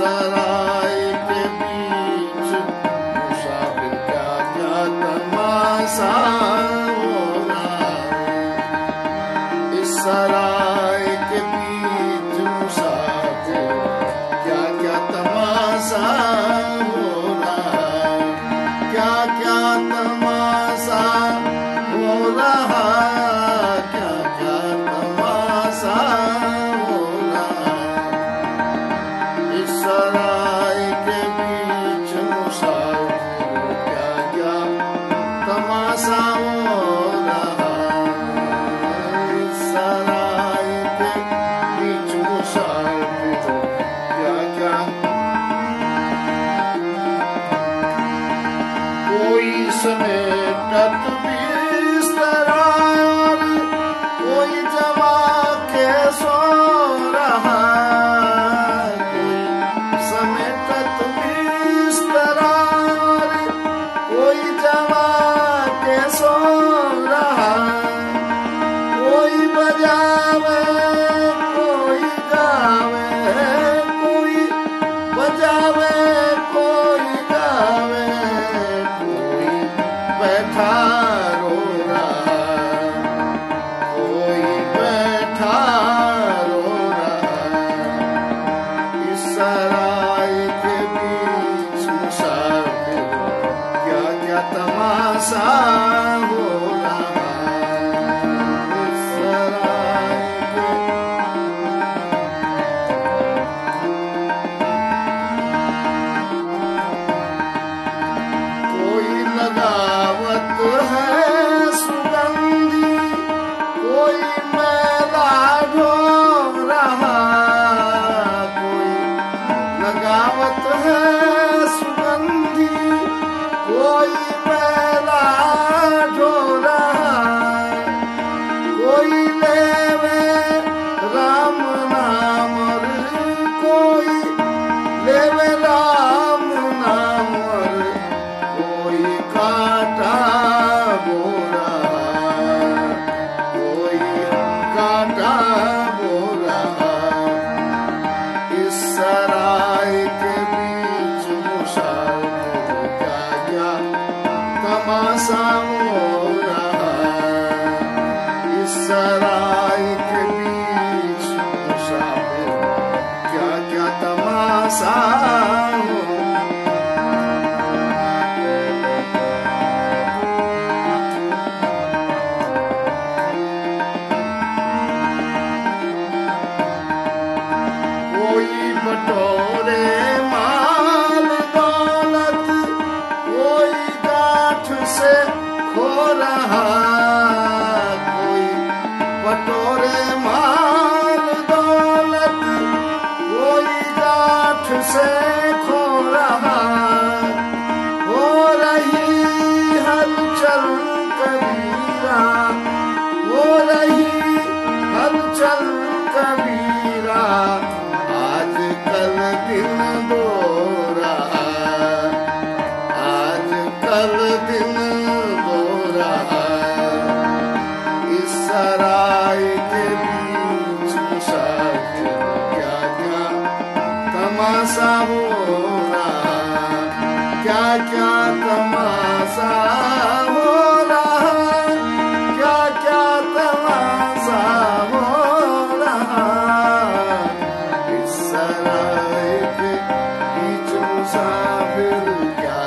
सराय के बीच मुसाफिर क्या क्या तमाशा हो रहा है। इस सराय के बीच मुसाफिर क्या क्या तमाशा हो रहा है। क्या क्या तमाशा हो रहा है। क्या क्या तमाशा हो रहा है। इस सराय के बीच मुसाफिर क्या क्या तमाशा हो रहा है। इस सराय के बीच मुसाफिर क्या क्या। कोई समेटत बिस्तरा कोई जमा के सो रहा। कोई समेटत बिस्तरा कोई जमा के सो रहा। कोई बजावे कोई गावे कोई बजावे कोई गावे कोई बैठा रो रहा। कोई बैठा रो रहा। इस सराय के बीच मुसाफिर क्या क्या तमाशा हो रहा है। इस सराय के कोई लगावत है सुगंधी कोई मैला ढो रहा। कोई लगावत है सुगंधी कोई मैला ढो रहा। कोई लेवे राम नाम और कोई लेवे राम नाम और कोई काटा बो रहा। कोई काटा बो रहा। इस सराय के बीच मुसाफिर क्या क्या तमाशा हो रहा है। इस सराय के बीच मुसाफिर क्या क्या तमाशा हो। कोई बटोरे माल दौलत कोई गांठ से खो रहा। कोई बटोरे माल दौलत कोई गांठ से खो रहा। हो रही हलचल कबीरा हो रही हलचल कबीरा। आज कल दिन दो रहा। आज कल दिन दो रहा। इस सराय के बीच मुसाफिर क्या क्या तमाशा हो रहा। क्या क्या तमाशा हो रहा। क्या क्या तमाशा हो रहा। इस सराय के बीच मुसाफिर क्या